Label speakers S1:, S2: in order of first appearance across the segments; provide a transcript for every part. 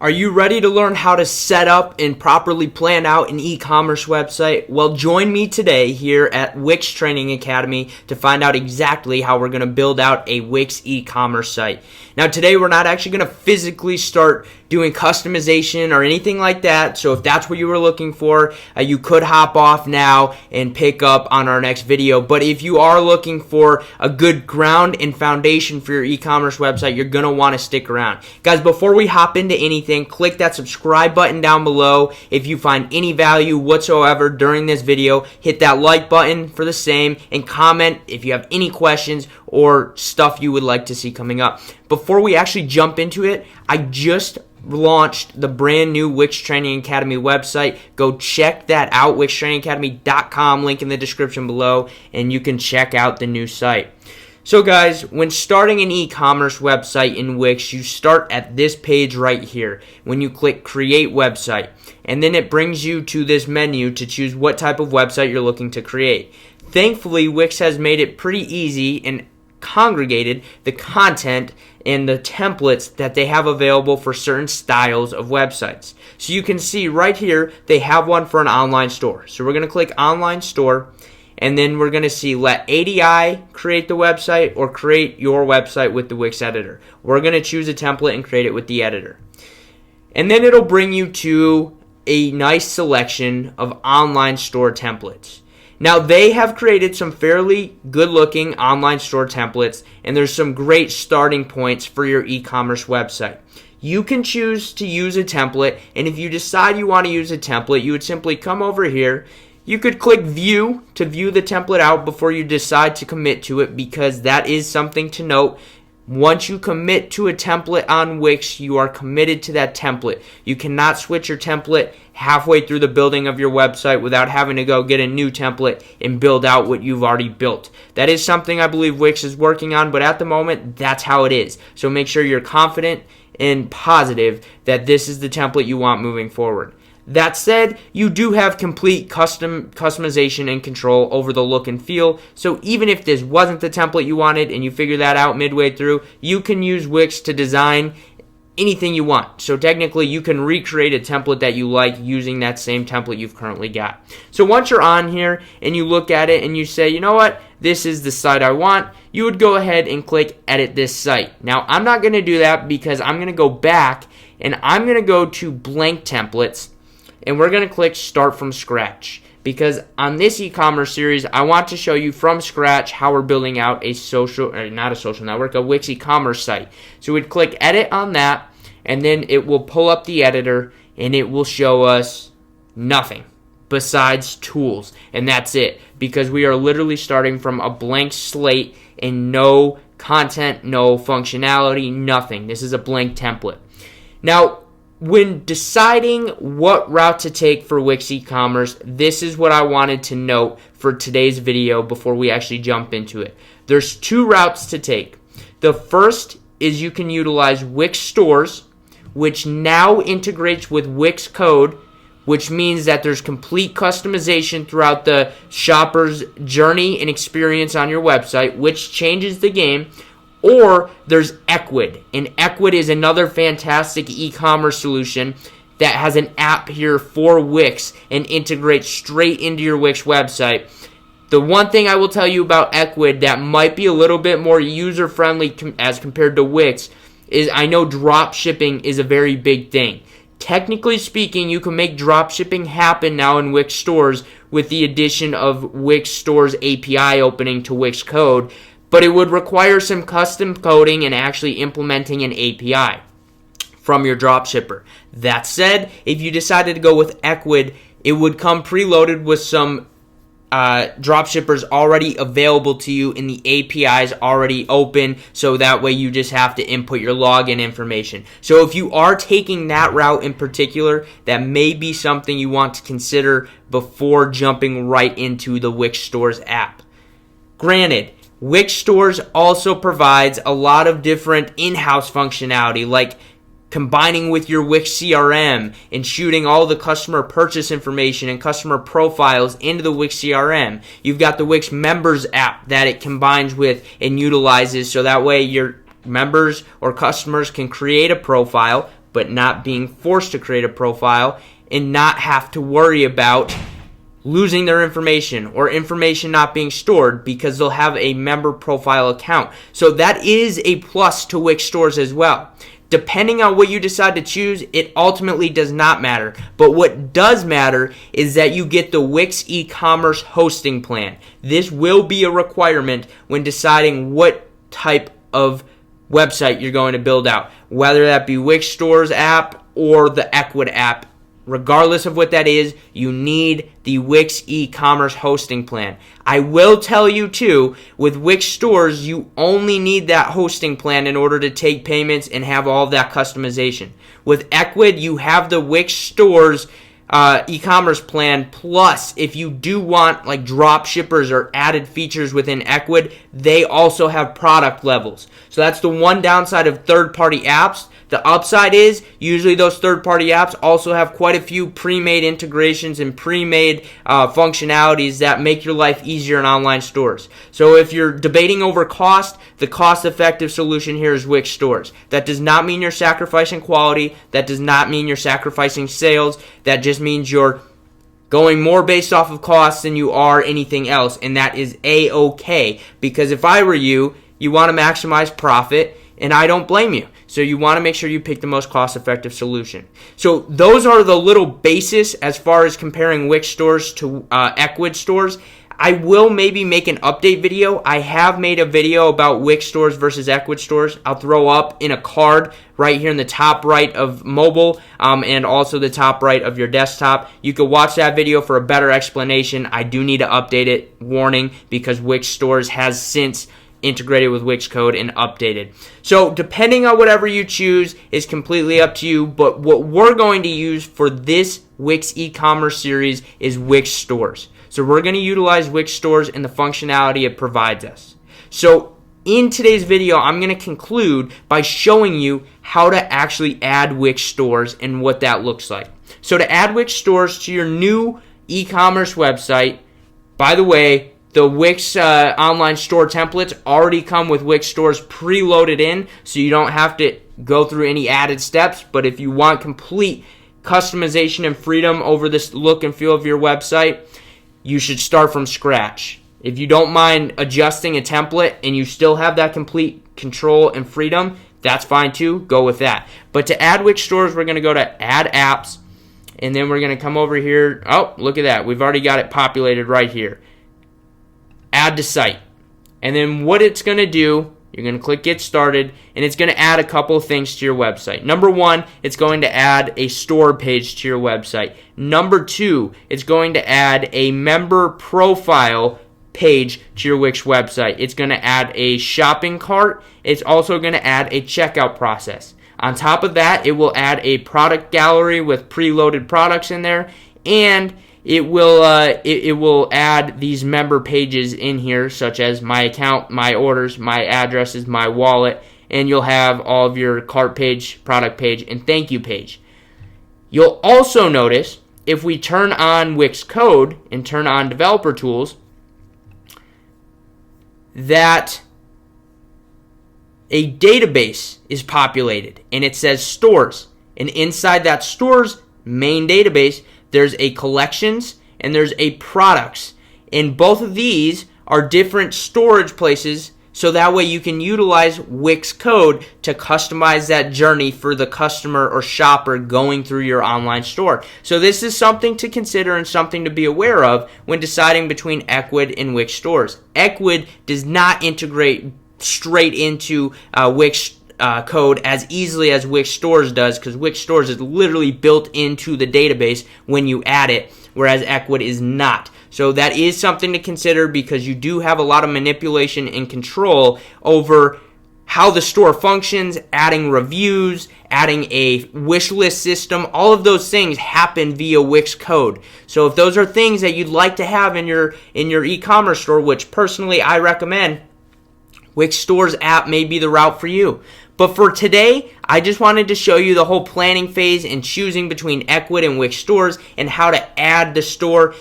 S1: Are you ready to learn how to set up and properly plan out an e-commerce website? Well, join me today here at Wix Training Academy to find out exactly how we're going to build out a Wix e-commerce site. Now, today we're not actually going to physically start doing customization or anything like that. So if that's what you were looking for, you could hop off now and pick up on our next video. But if you are looking for a good ground and foundation for your e-commerce website, you're going to want to stick around. Guys, before we hop into anything, click that subscribe button down below. If you find any value whatsoever during this video, hit that like button for the same and comment if you have any questions or stuff you would like to see coming up. Before we actually jump into it, I just launched the brand new Wix Training Academy website. Go check that out, wixtrainingacademy.com, link in the description below, and you can check out the new site. So guys, when starting an e-commerce website in Wix, you start at this page right here when you click Create Website, and then it brings you to this menu to choose what type of website you're looking to create. Thankfully, Wix has made it pretty easy and congregated the content and the templates that they have available for certain styles of websites. So you can see right here, they have one for an online store. So we're going to click Online Store, and then we're going to see let ADI create the website or create your website with the Wix editor. We're going to choose a template and create it with the editor. And then it'll bring you to a nice selection of online store templates. Now, they have created some fairly good-looking online store templates, and there's some great starting points for your e-commerce website. You can choose to use a template, and if you decide you want to use a template, you would simply come over here. You could click View to view the template out before you decide to commit to it, because that is something to note. Once you commit to a template on Wix, you are committed to that template. You cannot switch your template halfway through the building of your website without having to go get a new template and build out what you've already built. That is something I believe Wix is working on, but at the moment, that's how it is. So make sure you're confident and positive that this is the template you want moving forward. That said, you do have complete customization and control over the look and feel, so even if this wasn't the template you wanted and you figure that out midway through, you can use Wix to design anything you want. So technically, you can recreate a template that you like using that same template you've currently got. So once you're on here and you look at it and you say, you know what, this is the site I want, you would go ahead and click Edit This Site. Now, I'm not going to do that because I'm going to go back and I'm going to go to Blank Templates, and we're going to click Start from Scratch, because on this e-commerce series, I want to show you from scratch how we're building out a a Wix e-commerce site. So we'd click Edit on that, and then it will pull up the editor, and it will show us nothing besides tools, and that's it, because we are literally starting from a blank slate and no content, no functionality, nothing. This is a blank template. Now, when deciding what route to take for Wix e-commerce, this is what I wanted to note for today's video before we actually jump into it. There's two routes to take. The first is you can utilize Wix Stores, which now integrates with Wix Code, which means that there's complete customization throughout the shopper's journey and experience on your website, which changes the game. Or there's Ecwid, and Ecwid is another fantastic e-commerce solution that has an app here for Wix and integrates straight into your Wix website. The one thing I will tell you about Ecwid that might be a little bit more user-friendly as compared to Wix is I know drop shipping is a very big thing. Technically speaking, you can make drop shipping happen now in Wix Stores with the addition of Wix Stores API opening to Wix Code, but it would require some custom coding and actually implementing an API from your dropshipper. That said, if you decided to go with Ecwid, it would come preloaded with some dropshippers already available to you and the APIs already open, so that way you just have to input your login information. So if you are taking that route in particular, that may be something you want to consider before jumping right into the Wix Stores app. Granted, Wix Stores also provides a lot of different in-house functionality, like combining with your Wix CRM and shooting all the customer purchase information and customer profiles into the Wix CRM. You've got the Wix Members app that it combines with and utilizes, so that way your members or customers can create a profile, but not being forced to create a profile and not have to worry about losing their information or information not being stored because they'll have a member profile account. So that is a plus to Wix stores as well. Depending on what you decide to choose, it ultimately does not matter. But what does matter is that you get the Wix Ecommerce hosting plan. This will be a requirement when deciding what type of website you're going to build out, whether that be Wix Stores app or the Ecwid app. Regardless of what that is, you need the Wix Ecommerce hosting plan. I will tell you too, with Wix Stores, you only need that hosting plan in order to take payments and have all of that customization. With Ecwid, you have the Wix Stores e-commerce plan, plus if you do want like drop shippers or added features within Ecwid, they also have product levels. So that's the one downside of third-party apps. The upside is usually those third-party apps also have quite a few pre-made integrations and pre-made functionalities that make your life easier in online stores. So if you're debating over cost, the cost-effective solution here is Wix Stores. That does not mean you're sacrificing quality. That does not mean you're sacrificing sales. That just means you're going more based off of cost than you are anything else, and that is A-okay. Because if I were you, you want to maximize profit, and I don't blame you. So you want to make sure you pick the most cost-effective solution. So those are the little basis as far as comparing Wix stores to Ecwid stores. I will maybe make an update video. I have made a video about Wix stores versus Ecwid stores. I'll throw up in a card right here in the top right of mobile and also the top right of your desktop. You can watch that video for a better explanation. I do need to update it, warning, because Wix stores has since integrated with Wix Code and updated. So depending on whatever you choose is completely up to you, but what we're going to use for this Wix e-commerce series is Wix Stores. So we're going to utilize Wix Stores and the functionality it provides us. So in today's video, I'm going to conclude by showing you how to actually add Wix Stores and what that looks like. So to add Wix Stores to your new e-commerce website, by the way, the Wix online store templates already come with Wix Stores preloaded in, so you don't have to go through any added steps. But if you want complete customization and freedom over this look and feel of your website, you should start from scratch. If you don't mind adjusting a template and you still have that complete control and freedom, that's fine too. Go with that. But to add Wix Stores, we're going to go to Add Apps, and then we're going to come over here. Oh, look at that. We've already got it populated right here. Add to site. And then what it's going to do, you're going to click Get Started, and it's going to add a couple of things to your website. Number one, it's going to add a store page to your website. Number two, it's going to add a member profile page to your Wix website. It's going to add a shopping cart. It's also going to add a checkout process. On top of that, it will add a product gallery with preloaded products in there, and it will add these member pages in here, such as my account, my orders, my addresses, my wallet, and you'll have all of your cart page, product page, and thank you page. You'll also notice if we turn on Wix Code and turn on developer tools that a database is populated and it says stores, and inside that stores main database there's a collections and there's a products, and both of these are different storage places, so that way you can utilize Wix Code to customize that journey for the customer or shopper going through your online store. So this is something to consider and something to be aware of when deciding between Ecwid and Wix Stores. Ecwid does not integrate straight into Wix Code as easily as Wix Stores does, because Wix Stores is literally built into the database when you add it, whereas Ecwid is not. So that is something to consider, because you do have a lot of manipulation and control over how the store functions, adding reviews, adding a wish list system. All of those things happen via Wix Code. So if those are things that you'd like to have in your e-commerce store, which personally I recommend, Wix Stores app may be the route for you. But for today, I just wanted to show you the whole planning phase and choosing between Ecwid and Wix Stores and how to add the store.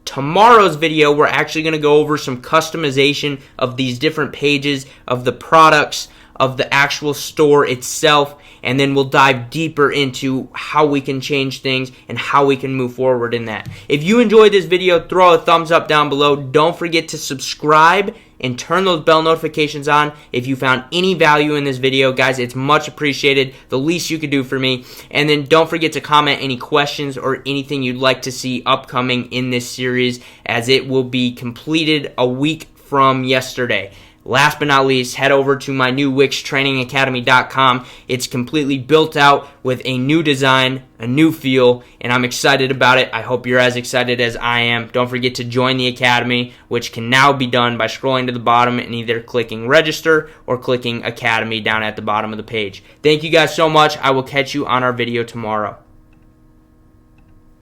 S1: Tomorrow's video, we're actually going to go over some customization of these different pages, of the products, of the actual store itself, and then we'll dive deeper into how we can change things and how we can move forward in that. If you enjoyed this video, throw a thumbs up down below. Don't forget to subscribe and turn those bell notifications on if you found any value in this video. Guys, it's much appreciated, the least you could do for me. And then don't forget to comment any questions or anything you'd like to see upcoming in this series, as it will be completed a week from yesterday. Last but not least, head over to my new WixTrainingAcademy.com. It's completely built out with a new design, a new feel, and I'm excited about it. I hope you're as excited as I am. Don't forget to join the Academy, which can now be done by scrolling to the bottom and either clicking register or clicking Academy down at the bottom of the page. Thank you guys so much. I will catch you on our video tomorrow.